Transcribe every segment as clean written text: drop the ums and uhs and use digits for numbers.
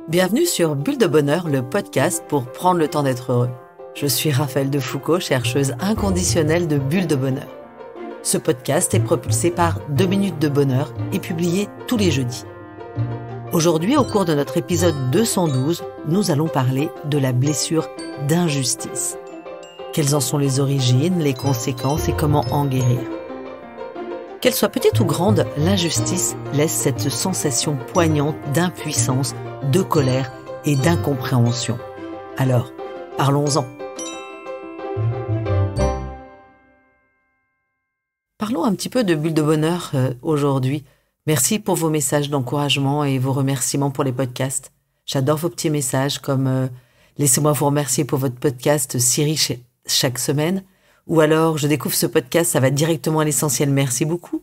Bienvenue sur Bulle de Bonheur, le podcast pour prendre le temps d'être heureux. Je suis Raphaël de Foucault, chercheuse inconditionnelle de Bulle de Bonheur. Ce podcast est propulsé par 2 minutes de bonheur et publié tous les jeudis. Aujourd'hui, au cours de notre épisode 212, nous allons parler de la blessure d'injustice. Quelles en sont les origines, les conséquences et comment en guérir? Qu'elle soit petite ou grande, l'injustice laisse cette sensation poignante d'impuissance, de colère et d'incompréhension. Alors, parlons-en. Parlons un petit peu de Bulle de Bonheur aujourd'hui. Merci pour vos messages d'encouragement et vos remerciements pour les podcasts. J'adore vos petits messages comme laissez-moi vous remercier pour votre podcast Siri chaque semaine. Ou alors, je découvre ce podcast, ça va directement à l'essentiel, merci beaucoup.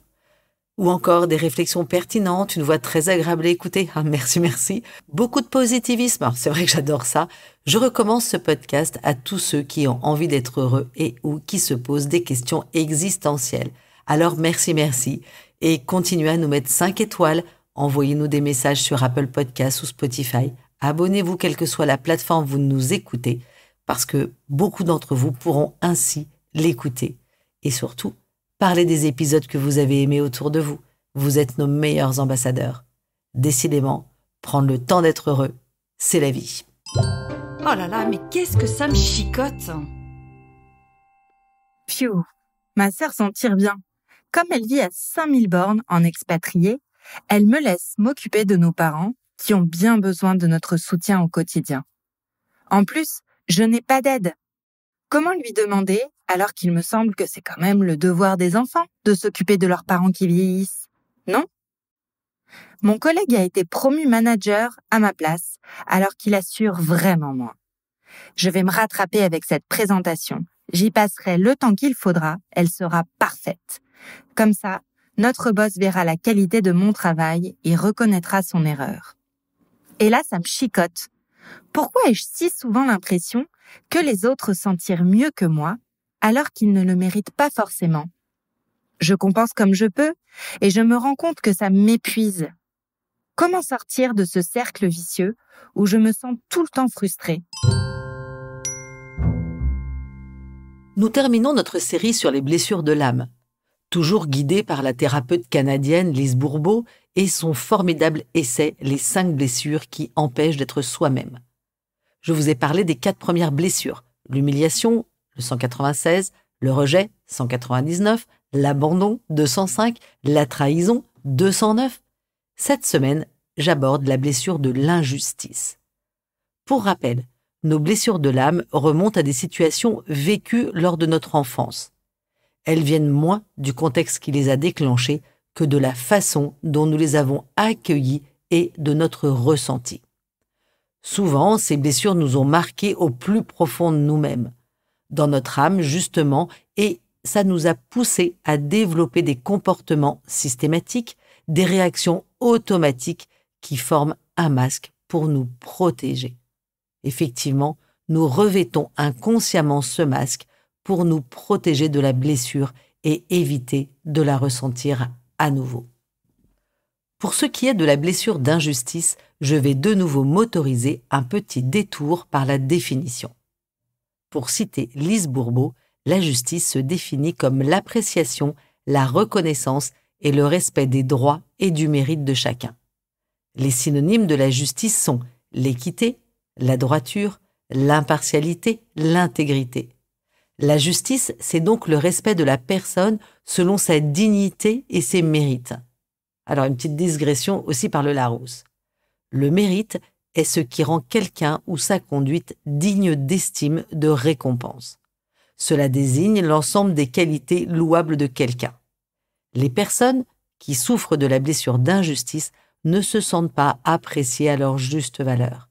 Ou encore des réflexions pertinentes, une voix très agréable à écouter. Ah, merci. Beaucoup de positivisme, alors c'est vrai que j'adore ça. Je recommande ce podcast à tous ceux qui ont envie d'être heureux et ou qui se posent des questions existentielles. Alors merci. Et continuez à nous mettre 5 étoiles. Envoyez-nous des messages sur Apple Podcasts ou Spotify. Abonnez-vous quelle que soit la plateforme où vous nous écoutez, parce que beaucoup d'entre vous pourront ainsi l'écouter. Et surtout, parlez des épisodes que vous avez aimés autour de vous. Vous êtes nos meilleurs ambassadeurs. Décidément, prendre le temps d'être heureux, c'est la vie. Oh là là, mais qu'est-ce que ça me chicote! Pfiou, ma sœur s'en tire bien. Comme elle vit à 5000 bornes en expatrié, elle me laisse m'occuper de nos parents qui ont bien besoin de notre soutien au quotidien. En plus, je n'ai pas d'aide. Comment lui demander alors qu'il me semble que c'est quand même le devoir des enfants de s'occuper de leurs parents qui vieillissent, non? Mon collègue a été promu manager à ma place alors qu'il assure vraiment moins. Je vais me rattraper avec cette présentation. J'y passerai le temps qu'il faudra, elle sera parfaite. Comme ça, notre boss verra la qualité de mon travail et reconnaîtra son erreur. Et là, ça me chicote. Pourquoi ai-je si souvent l'impression que les autres s'en tirent mieux que moi, alors qu'ils ne le méritent pas forcément? Je compense comme je peux, et je me rends compte que ça m'épuise. Comment sortir de ce cercle vicieux où je me sens tout le temps frustrée? Nous terminons notre série sur les blessures de l'âme, toujours guidée par la thérapeute canadienne Lise Bourbeau et son formidable essai « Les 5 blessures qui empêchent d'être soi-même ». Je vous ai parlé des 4 premières blessures, l'humiliation, le 196, le rejet, 199, l'abandon, 205, la trahison, 209. Cette semaine, j'aborde la blessure de l'injustice. Pour rappel, nos blessures de l'âme remontent à des situations vécues lors de notre enfance. Elles viennent moins du contexte qui les a déclenchées que de la façon dont nous les avons accueillies et de notre ressenti. Souvent, ces blessures nous ont marqués au plus profond de nous-mêmes, dans notre âme justement, et ça nous a poussés à développer des comportements systématiques, des réactions automatiques qui forment un masque pour nous protéger. Effectivement, nous revêtons inconsciemment ce masque pour nous protéger de la blessure et éviter de la ressentir à nouveau. Pour ce qui est de la blessure d'injustice, je vais de nouveau m'autoriser un petit détour par la définition. Pour citer Lise Bourbeau, la justice se définit comme l'appréciation, la reconnaissance et le respect des droits et du mérite de chacun. Les synonymes de la justice sont l'équité, la droiture, l'impartialité, l'intégrité. La justice, c'est donc le respect de la personne selon sa dignité et ses mérites. Alors, une petite digression aussi par le Larousse. Le mérite est ce qui rend quelqu'un ou sa conduite digne d'estime, de récompense. Cela désigne l'ensemble des qualités louables de quelqu'un. Les personnes qui souffrent de la blessure d'injustice ne se sentent pas appréciées à leur juste valeur.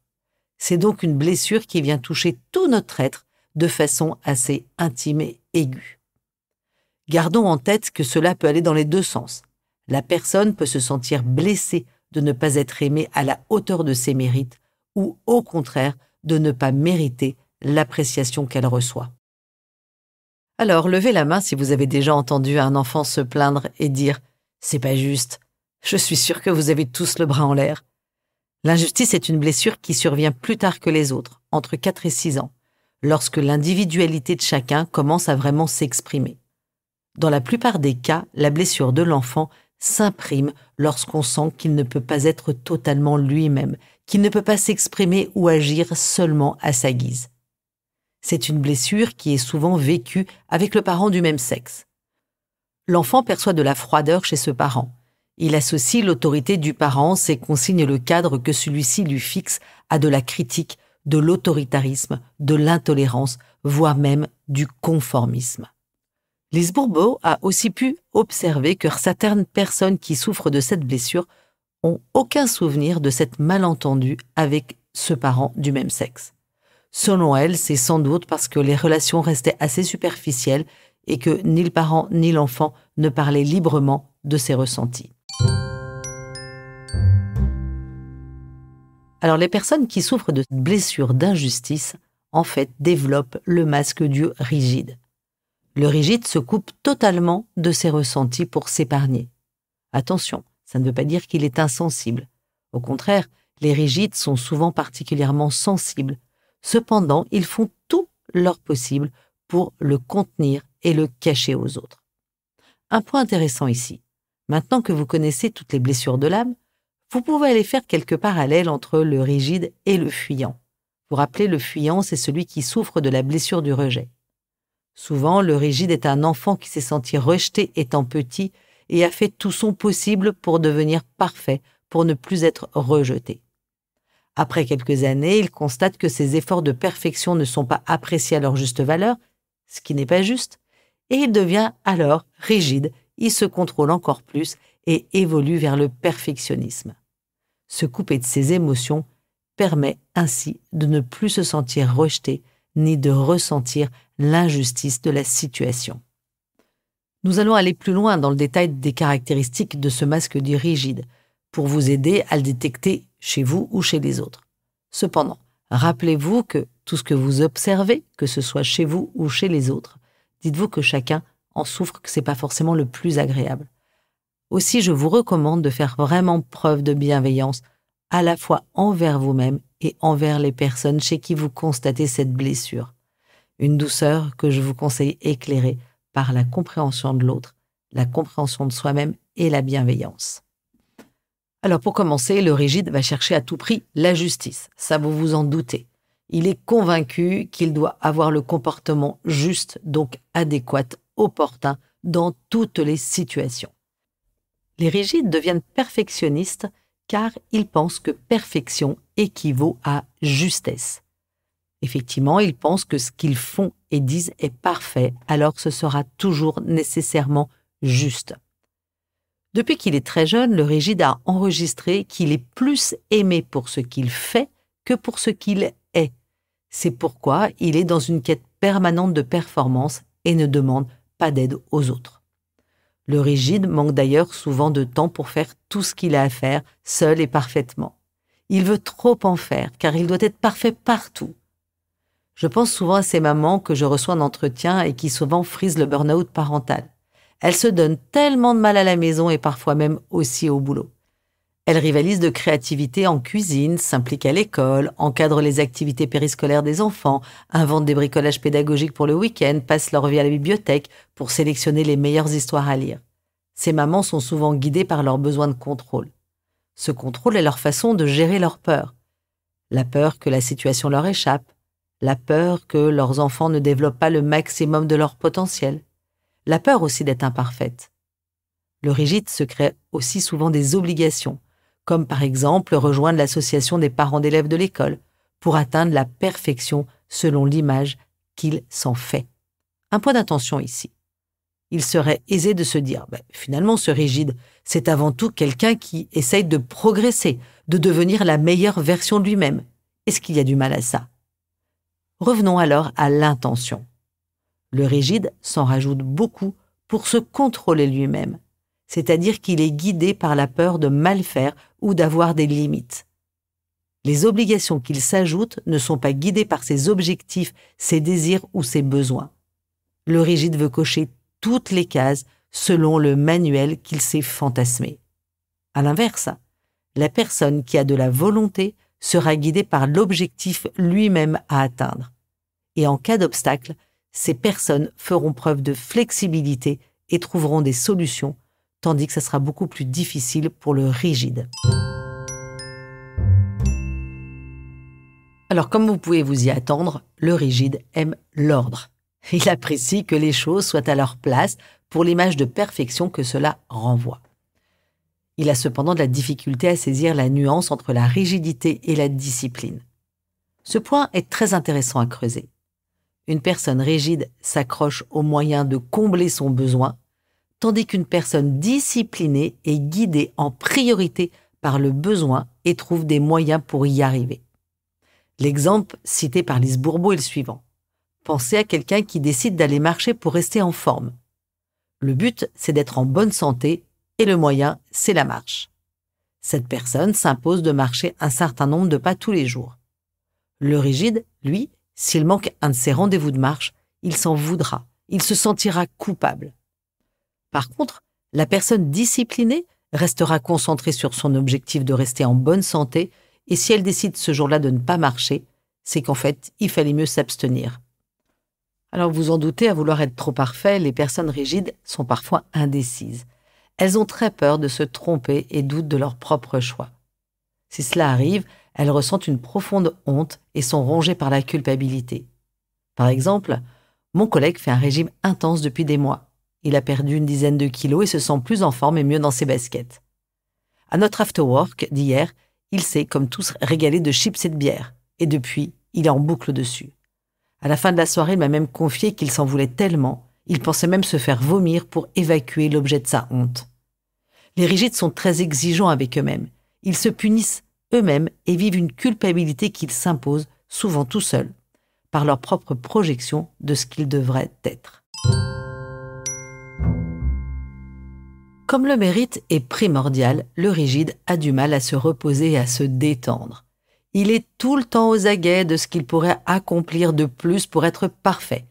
C'est donc une blessure qui vient toucher tout notre être de façon assez intime et aiguë. Gardons en tête que cela peut aller dans les 2 sens. La personne peut se sentir blessée de ne pas être aimée à la hauteur de ses mérites ou, au contraire, de ne pas mériter l'appréciation qu'elle reçoit. Alors, levez la main si vous avez déjà entendu un enfant se plaindre et dire « C'est pas juste ». Je suis sûre que vous avez tous le bras en l'air. L'injustice est une blessure qui survient plus tard que les autres, entre 4 et 6 ans, lorsque l'individualité de chacun commence à vraiment s'exprimer. Dans la plupart des cas, la blessure de l'enfant s'imprime lorsqu'on sent qu'il ne peut pas être totalement lui-même, qu'il ne peut pas s'exprimer ou agir seulement à sa guise. C'est une blessure qui est souvent vécue avec le parent du même sexe. L'enfant perçoit de la froideur chez ce parent. Il associe l'autorité du parent, ses consignes et le cadre que celui-ci lui fixe à de la critique, de l'autoritarisme, de l'intolérance, voire même du conformisme. Lise Bourbeau a aussi pu observer que certaines personnes qui souffrent de cette blessure ont aucun souvenir de cette malentendu avec ce parent du même sexe. Selon elle, c'est sans doute parce que les relations restaient assez superficielles et que ni le parent ni l'enfant ne parlaient librement de ses ressentis. Alors les personnes qui souffrent de blessures d'injustice, en fait, développent le masque du rigide. Le rigide se coupe totalement de ses ressentis pour s'épargner. Attention, ça ne veut pas dire qu'il est insensible. Au contraire, les rigides sont souvent particulièrement sensibles. Cependant, ils font tout leur possible pour le contenir et le cacher aux autres. Un point intéressant ici. Maintenant que vous connaissez toutes les blessures de l'âme, vous pouvez aller faire quelques parallèles entre le rigide et le fuyant. Vous vous rappelez, le fuyant, c'est celui qui souffre de la blessure du rejet. Souvent, le rigide est un enfant qui s'est senti rejeté étant petit et a fait tout son possible pour devenir parfait, pour ne plus être rejeté. Après quelques années, il constate que ses efforts de perfection ne sont pas appréciés à leur juste valeur, ce qui n'est pas juste, et il devient alors rigide, il se contrôle encore plus et évolue vers le perfectionnisme. Se couper de ses émotions permet ainsi de ne plus se sentir rejeté ni de ressentir l'injustice de la situation. Nous allons aller plus loin dans le détail des caractéristiques de ce masque dit rigide pour vous aider à le détecter chez vous ou chez les autres. Cependant, rappelez-vous que tout ce que vous observez, que ce soit chez vous ou chez les autres, dites-vous que chacun en souffre, que ce n'est pas forcément le plus agréable. Aussi, je vous recommande de faire vraiment preuve de bienveillance, à la fois envers vous-même et envers les personnes chez qui vous constatez cette blessure. Une douceur que je vous conseille éclairée par la compréhension de l'autre, la compréhension de soi-même et la bienveillance. Alors pour commencer, le rigide va chercher à tout prix la justice, ça vous vous en doutez. Il est convaincu qu'il doit avoir le comportement juste, donc adéquat, opportun, dans toutes les situations. Les rigides deviennent perfectionnistes car ils pensent que perfection équivaut à justesse. Effectivement, ils pensent que ce qu'ils font et disent est parfait, alors ce sera toujours nécessairement juste. Depuis qu'il est très jeune, le rigide a enregistré qu'il est plus aimé pour ce qu'il fait que pour ce qu'il est. C'est pourquoi il est dans une quête permanente de performance et ne demande pas d'aide aux autres. Le rigide manque d'ailleurs souvent de temps pour faire tout ce qu'il a à faire, seul et parfaitement. Il veut trop en faire, car il doit être parfait partout. Je pense souvent à ces mamans que je reçois en entretien et qui souvent frisent le burn-out parental. Elles se donnent tellement de mal à la maison et parfois même aussi au boulot. Elles rivalisent de créativité en cuisine, s'impliquent à l'école, encadrent les activités périscolaires des enfants, inventent des bricolages pédagogiques pour le week-end, passent leur vie à la bibliothèque pour sélectionner les meilleures histoires à lire. Ces mamans sont souvent guidées par leur besoin de contrôle. Ce contrôle est leur façon de gérer leur peur. La peur que la situation leur échappe, la peur que leurs enfants ne développent pas le maximum de leur potentiel, la peur aussi d'être imparfaite. Le rigide se crée aussi souvent des obligations, comme par exemple rejoindre l'association des parents d'élèves de l'école pour atteindre la perfection selon l'image qu'il s'en fait. Un point d'attention ici. Il serait aisé de se dire, finalement ce rigide, c'est avant tout quelqu'un qui essaye de progresser, de devenir la meilleure version de lui-même. Est-ce qu'il y a du mal à ça? Revenons alors à l'intention. Le rigide s'en rajoute beaucoup pour se contrôler lui-même, c'est-à-dire qu'il est guidé par la peur de mal faire ou d'avoir des limites. Les obligations qu'il s'ajoute ne sont pas guidées par ses objectifs, ses désirs ou ses besoins. Le rigide veut cocher toutes les cases selon le manuel qu'il s'est fantasmé. À l'inverse, La personne qui a de la volonté sera guidée par l'objectif lui-même à atteindre. Et en cas d'obstacle, ces personnes feront preuve de flexibilité et trouveront des solutions, tandis que ça sera beaucoup plus difficile pour le rigide. Alors, comme vous pouvez vous y attendre, le rigide aime l'ordre. Il apprécie que les choses soient à leur place pour l'image de perfection que cela renvoie. Il a cependant de la difficulté à saisir la nuance entre la rigidité et la discipline. Ce point est très intéressant à creuser. Une personne rigide s'accroche aux moyens de combler son besoin, tandis qu'une personne disciplinée est guidée en priorité par le besoin et trouve des moyens pour y arriver. L'exemple cité par Lise Bourbeau est le suivant. Pensez à quelqu'un qui décide d'aller marcher pour rester en forme. Le but, c'est d'être en bonne santé et le moyen, c'est la marche. Cette personne s'impose de marcher un certain nombre de pas tous les jours. Le rigide, lui, s'il manque un de ses rendez-vous de marche, il s'en voudra, il se sentira coupable. Par contre, la personne disciplinée restera concentrée sur son objectif de rester en bonne santé et si elle décide ce jour-là de ne pas marcher, c'est qu'en fait, il fallait mieux s'abstenir. Alors vous en doutez, à vouloir être trop parfait, les personnes rigides sont parfois indécises. Elles ont très peur de se tromper et doutent de leur propre choix. Si cela arrive, elles ressentent une profonde honte et sont rongées par la culpabilité. Par exemple, mon collègue fait un régime intense depuis des mois. Il a perdu une dizaine de kilos et se sent plus en forme et mieux dans ses baskets. À notre after-work d'hier, il s'est, comme tous, régalé de chips et de bière. Et depuis, il est en boucle dessus. À la fin de la soirée, il m'a même confié qu'il s'en voulait tellement, il pensait même se faire vomir pour évacuer l'objet de sa honte. Les rigides sont très exigeants avec eux-mêmes. Ils se punissent eux-mêmes et vivent une culpabilité qu'ils s'imposent, souvent tout seuls, par leur propre projection de ce qu'ils devraient être. Comme le mérite est primordial, le rigide a du mal à se reposer et à se détendre. Il est tout le temps aux aguets de ce qu'il pourrait accomplir de plus pour être parfait.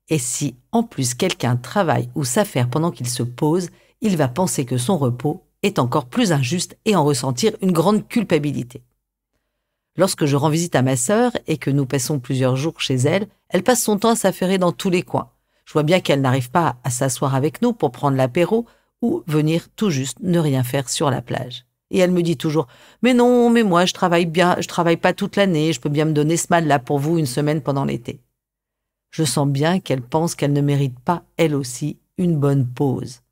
Et si, en plus, quelqu'un travaille ou s'affaire pendant qu'il se pose, il va penser que son repos est encore plus injuste et en ressentir une grande culpabilité. Lorsque je rends visite à ma sœur et que nous passons plusieurs jours chez elle, elle passe son temps à s'affairer dans tous les coins. Je vois bien qu'elle n'arrive pas à s'asseoir avec nous pour prendre l'apéro ou venir tout juste ne rien faire sur la plage. Et elle me dit toujours « Mais non, mais moi je travaille bien, je travaille pas toute l'année, je peux bien me donner ce mal-là pour vous une semaine pendant l'été. » Je sens bien qu'elle pense qu'elle ne mérite pas, elle aussi, une bonne pause.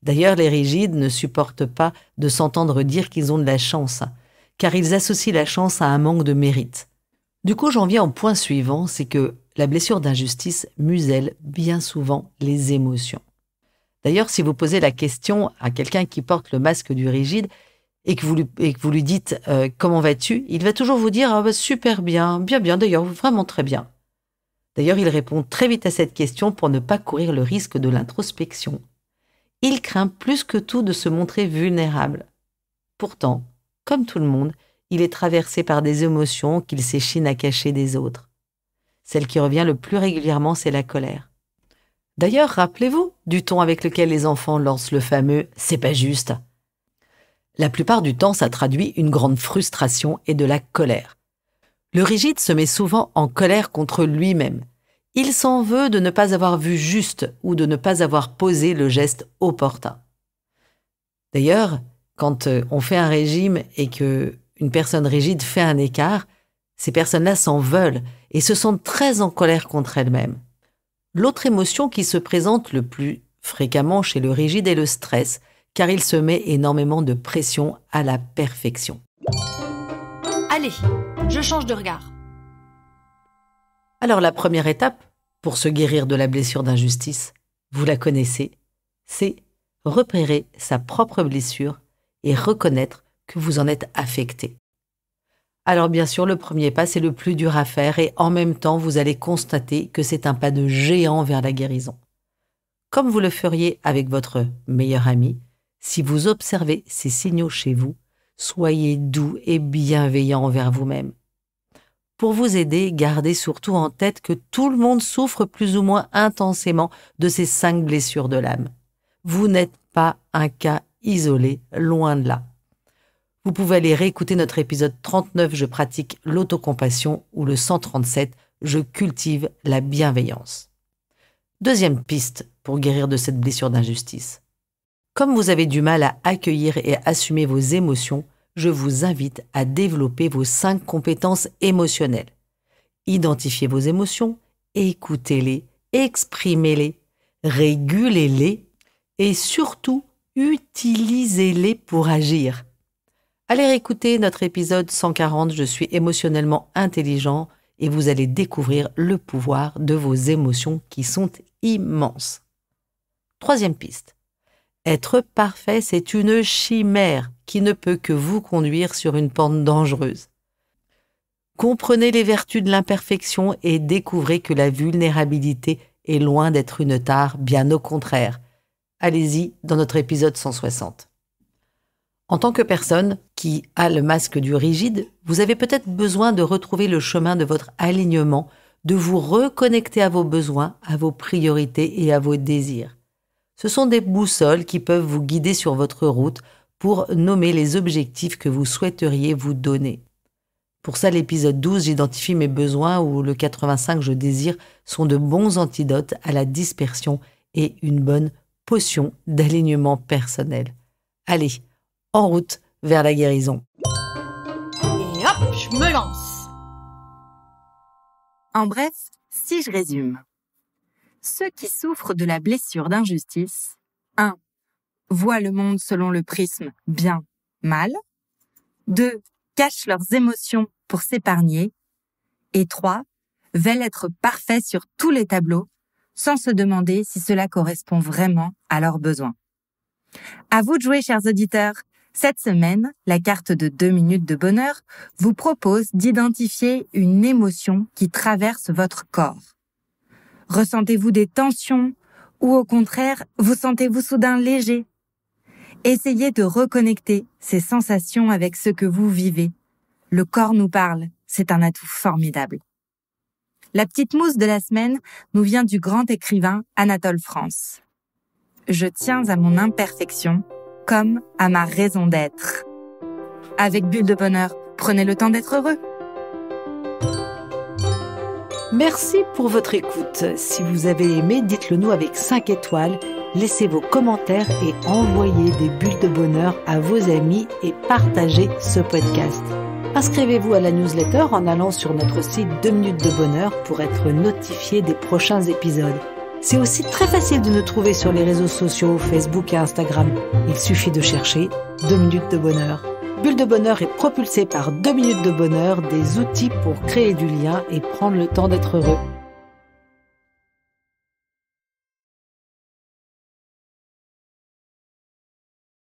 D'ailleurs, les rigides ne supportent pas de s'entendre dire qu'ils ont de la chance, car ils associent la chance à un manque de mérite. Du coup, j'en viens au point suivant, c'est que la blessure d'injustice muselle bien souvent les émotions. D'ailleurs, si vous posez la question à quelqu'un qui porte le masque du rigide et que vous lui dites « Comment vas-tu ?», il va toujours vous dire « Ah bah, super bien, bien, d'ailleurs, vraiment très bien ». D'ailleurs, il répond très vite à cette question pour ne pas courir le risque de l'introspection. Il craint plus que tout de se montrer vulnérable. Pourtant, comme tout le monde, il est traversé par des émotions qu'il s'échine à cacher des autres. Celle qui revient le plus régulièrement, c'est la colère. D'ailleurs, rappelez-vous du ton avec lequel les enfants lancent le fameux « c'est pas juste ». La plupart du temps, ça traduit une grande frustration et de la colère. Le rigide se met souvent en colère contre lui-même. Il s'en veut de ne pas avoir vu juste ou de ne pas avoir posé le geste opportun. D'ailleurs, quand on fait un régime et qu'une personne rigide fait un écart, ces personnes-là s'en veulent et se sentent très en colère contre elles-mêmes. L'autre émotion qui se présente le plus fréquemment chez le rigide est le stress, car il se met énormément de pression à la perfection. Allez, je change de regard. Alors la première étape, pour se guérir de la blessure d'injustice, vous la connaissez, c'est repérer sa propre blessure et reconnaître que vous en êtes affecté. Alors bien sûr, le premier pas, c'est le plus dur à faire et en même temps, vous allez constater que c'est un pas de géant vers la guérison. Comme vous le feriez avec votre meilleur ami, si vous observez ces signaux chez vous, soyez doux et bienveillant envers vous-même. Pour vous aider, gardez surtout en tête que tout le monde souffre plus ou moins intensément de ces 5 blessures de l'âme. Vous n'êtes pas un cas isolé, loin de là. Vous pouvez aller réécouter notre épisode 39 « Je pratique l'autocompassion » ou le 137 « Je cultive la bienveillance ». Deuxième piste pour guérir de cette blessure d'injustice. Comme vous avez du mal à accueillir et assumer vos émotions, je vous invite à développer vos 5 compétences émotionnelles. Identifiez vos émotions, écoutez-les, exprimez-les, régulez-les et surtout utilisez-les pour agir. Allez réécouter notre épisode 140 « Je suis émotionnellement intelligent » et vous allez découvrir le pouvoir de vos émotions qui sont immenses. Troisième piste. Être parfait, c'est une chimère qui ne peut que vous conduire sur une pente dangereuse. Comprenez les vertus de l'imperfection et découvrez que la vulnérabilité est loin d'être une tare, bien au contraire. Allez-y dans notre épisode 160. En tant que personne qui a le masque du rigide, vous avez peut-être besoin de retrouver le chemin de votre alignement, de vous reconnecter à vos besoins, à vos priorités et à vos désirs. Ce sont des boussoles qui peuvent vous guider sur votre route pour nommer les objectifs que vous souhaiteriez vous donner. Pour ça, l'épisode 12, J'identifie mes besoins, ou le 85, Je désire, sont de bons antidotes à la dispersion et une bonne potion d'alignement personnel. Allez, en route vers la guérison. Et hop, je me lance. En bref, si je résume. Ceux qui souffrent de la blessure d'injustice, 1. Voient le monde selon le prisme bien-mal. 2. Cachent leurs émotions pour s'épargner. Et 3. Veulent être parfaits sur tous les tableaux, sans se demander si cela correspond vraiment à leurs besoins. À vous de jouer, chers auditeurs. Cette semaine, la carte de 2 minutes de bonheur vous propose d'identifier une émotion qui traverse votre corps. Ressentez-vous des tensions ou au contraire, vous sentez-vous soudain léger? Essayez de reconnecter ces sensations avec ce que vous vivez. Le corps nous parle, c'est un atout formidable. La petite mousse de la semaine nous vient du grand écrivain Anatole France. Je tiens à mon imperfection comme à ma raison d'être. Avec Bulle de Bonheur, prenez le temps d'être heureux. Merci pour votre écoute. Si vous avez aimé, dites-le nous avec 5 étoiles. Laissez vos commentaires et envoyez des bulles de bonheur à vos amis et partagez ce podcast. Inscrivez-vous à la newsletter en allant sur notre site 2 minutes de bonheur pour être notifié des prochains épisodes. C'est aussi très facile de nous trouver sur les réseaux sociaux, Facebook et Instagram. Il suffit de chercher 2 minutes de bonheur. Bulle de bonheur est propulsée par 2 minutes de bonheur, des outils pour créer du lien et prendre le temps d'être heureux.